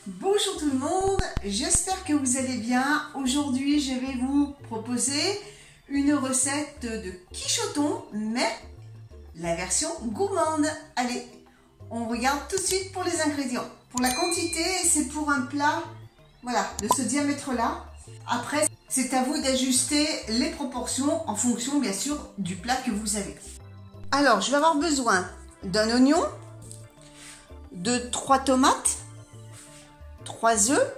Bonjour tout le monde, j'espère que vous allez bien. Aujourd'hui, je vais vous proposer une recette de quichoton, mais la version gourmande. Allez, on regarde tout de suite pour les ingrédients. Pour la quantité, c'est pour un plat, voilà, de ce diamètre-là. Après, c'est à vous d'ajuster les proportions en fonction, bien sûr, du plat que vous avez. Alors, je vais avoir besoin d'un oignon, de 3 tomates, 3 œufs,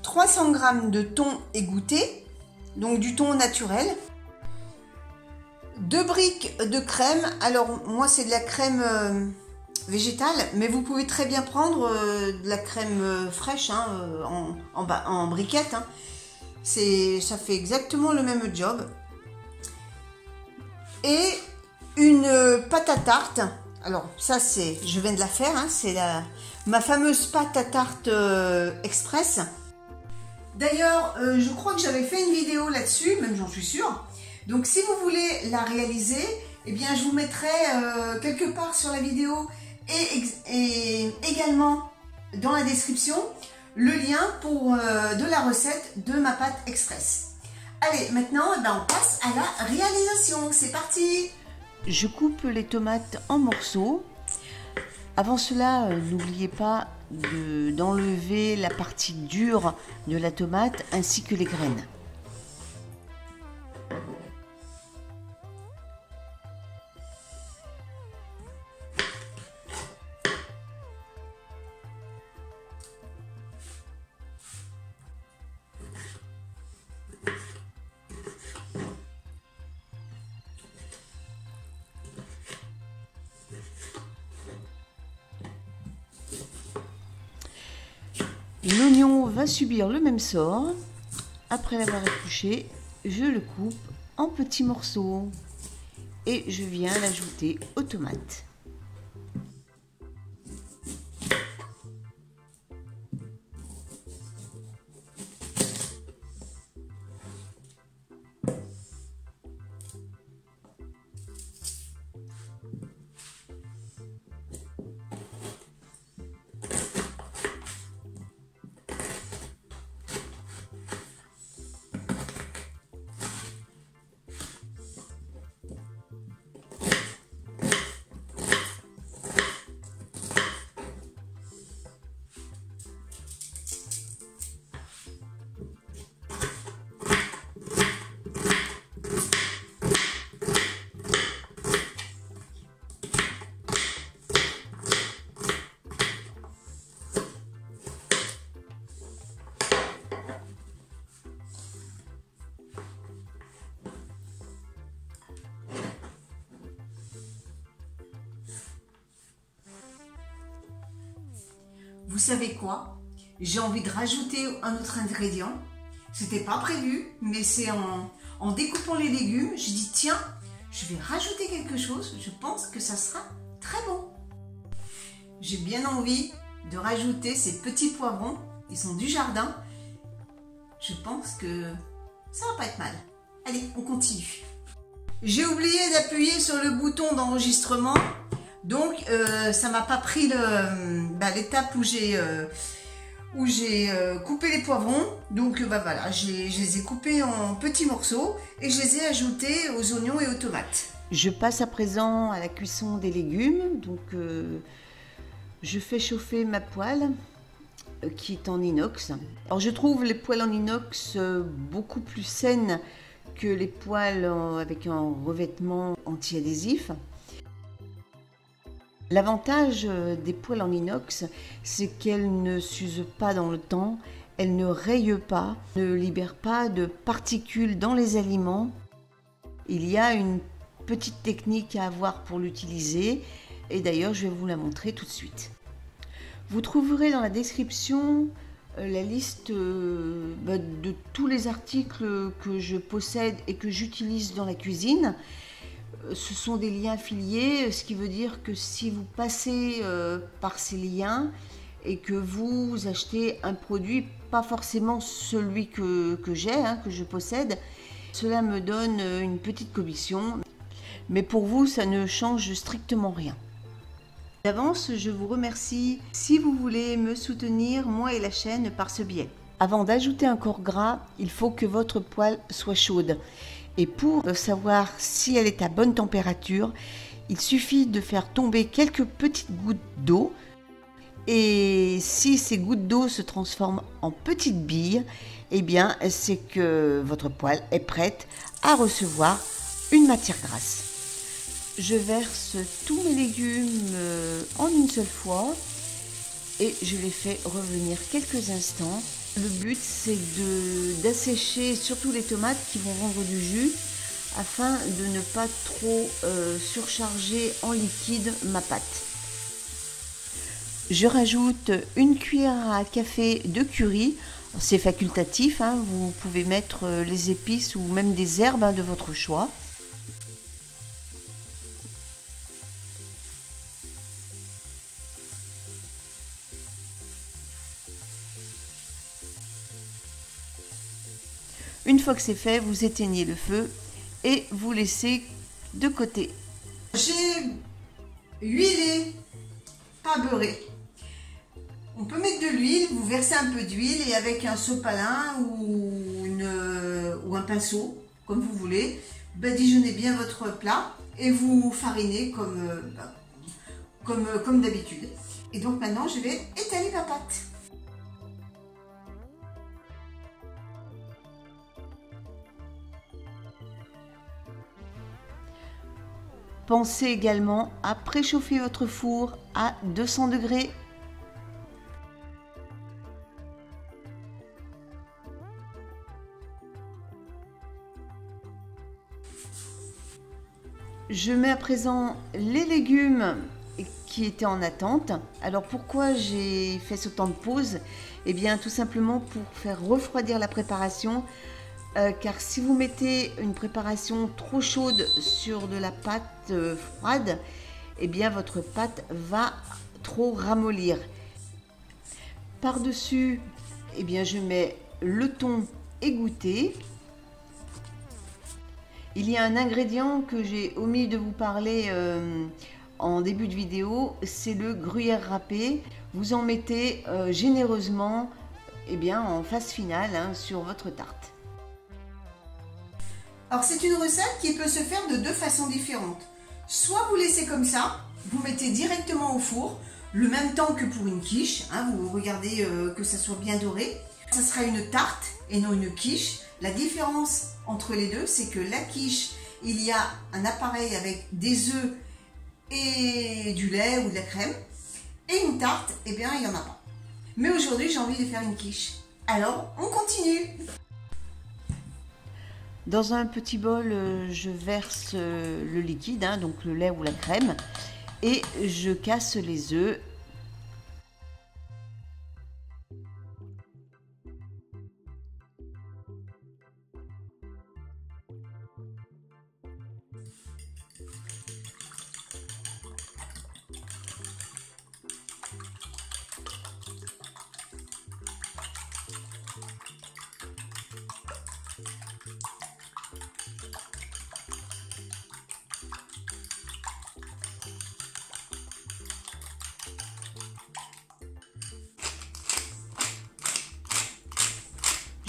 300 g de thon égoutté, donc du thon naturel, 2 briques de crème. Alors moi c'est de la crème végétale, mais vous pouvez très bien prendre de la crème fraîche en briquette. Ça fait exactement le même job. Et une pâte à tarte. Alors ça je viens de la faire, c'est ma fameuse pâte à tarte express. D'ailleurs, je crois que j'avais fait une vidéo là-dessus, même j'en suis sûre. Donc si vous voulez la réaliser, eh bien je vous mettrai quelque part sur la vidéo et également dans la description le lien pour de la recette de ma pâte express. Allez, maintenant on passe à la réalisation. C'est parti! Je coupe les tomates en morceaux. Avant cela, n'oubliez pas d'enlever la partie dure de la tomate ainsi que les graines. L'oignon va subir le même sort. Après l'avoir épluché, je le coupe en petits morceaux et je viens l'ajouter aux tomates. Vous savez quoi? J'ai envie de rajouter un autre ingrédient. C'était pas prévu, mais c'est en découpant les légumes, je dis tiens, je vais rajouter quelque chose. Je pense que ça sera très bon. J'ai bien envie de rajouter ces petits poivrons. Ils sont du jardin. Je pense que ça va pas être mal. Allez, on continue. J'ai oublié d'appuyer sur le bouton d'enregistrement. Donc, ça m'a pas pris l'étape où j'ai coupé les poivrons. Donc, voilà, je les ai coupés en petits morceaux et je les ai ajoutés aux oignons et aux tomates. Je passe à présent à la cuisson des légumes. Donc, je fais chauffer ma poêle qui est en inox. Alors, je trouve les poêles en inox beaucoup plus saines que les poêles avec un revêtement anti-adhésif. L'avantage des poêles en inox, c'est qu'elles ne s'usent pas dans le temps, elles ne rayent pas, ne libèrent pas de particules dans les aliments. Il y a une petite technique à avoir pour l'utiliser et d'ailleurs je vais vous la montrer tout de suite. Vous trouverez dans la description la liste de tous les articles que je possède et que j'utilise dans la cuisine. Ce sont des liens affiliés, ce qui veut dire que si vous passez par ces liens et que vous achetez un produit, pas forcément celui que j'ai, que je possède, cela me donne une petite commission. Mais pour vous, ça ne change strictement rien. D'avance, je vous remercie si vous voulez me soutenir, moi et la chaîne, par ce biais. Avant d'ajouter un corps gras, il faut que votre poêle soit chaude. Et pour savoir si elle est à bonne température, il suffit de faire tomber quelques petites gouttes d'eau. Et si ces gouttes d'eau se transforment en petites billes, eh bien c'est que votre poêle est prête à recevoir une matière grasse. Je verse tous mes légumes en une seule fois et je les fais revenir quelques instants. Le but c'est d'assécher surtout les tomates qui vont rendre du jus afin de ne pas trop surcharger en liquide ma pâte. Je rajoute une cuillère à café de curry. C'est facultatif, hein, vous pouvez mettre les épices ou même des herbes de votre choix. Une fois que c'est fait, vous éteignez le feu et vous laissez de côté. J'ai huilé, pas beurré. On peut mettre de l'huile, vous versez un peu d'huile et avec un sopalin ou un pinceau, comme vous voulez, badigeonnez bien votre plat et vous farinez comme d'habitude. Et donc maintenant, je vais étaler ma pâte. Pensez également à préchauffer votre four à 200 degrés. Je mets à présent les légumes qui étaient en attente. Alors pourquoi j'ai fait ce temps de pause? Eh bien tout simplement pour faire refroidir la préparation. Car si vous mettez une préparation trop chaude sur de la pâte froide, eh bien votre pâte va trop ramollir. Par-dessus, eh bien je mets le thon égoutté. Il y a un ingrédient que j'ai omis de vous parler en début de vidéo, c'est le gruyère râpé. Vous en mettez généreusement eh bien, en phase finale hein, sur votre tarte. Alors c'est une recette qui peut se faire de deux façons différentes. Soit vous laissez comme ça, vous mettez directement au four, le même temps que pour une quiche, hein, vous regardez que ça soit bien doré. Ça sera une tarte et non une quiche. La différence entre les deux, c'est que la quiche, il y a un appareil avec des œufs et du lait ou de la crème. Et une tarte, eh bien il n'y en a pas. Mais aujourd'hui j'ai envie de faire une quiche. Alors on continue. Dans un petit bol, je verse le liquide, hein, donc le lait ou la crème, et je casse les œufs.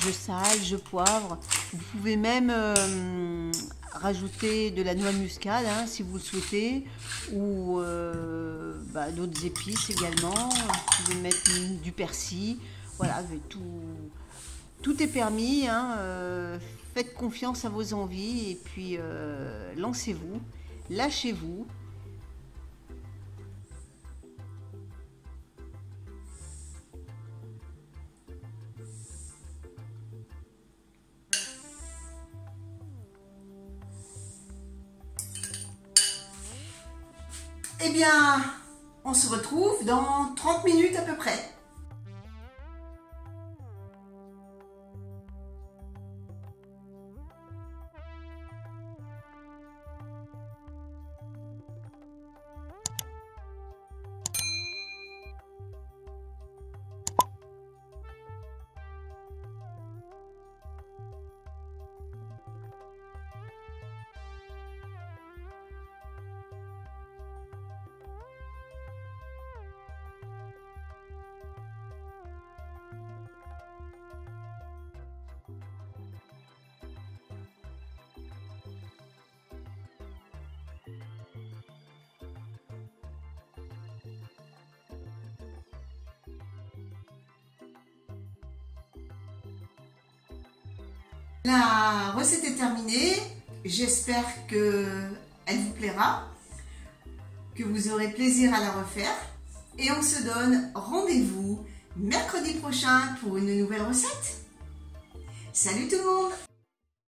Je sale, je poivre. Vous pouvez même rajouter de la noix de muscade hein, si vous le souhaitez, ou d'autres épices également. Vous pouvez mettre du persil. Voilà, tout est permis. Hein, faites confiance à vos envies et puis lancez-vous, lâchez-vous. Eh bien, on se retrouve dans 30 minutes à peu près. La recette est terminée. J'espère qu'elle vous plaira, que vous aurez plaisir à la refaire. Et on se donne rendez-vous mercredi prochain pour une nouvelle recette. Salut tout le monde!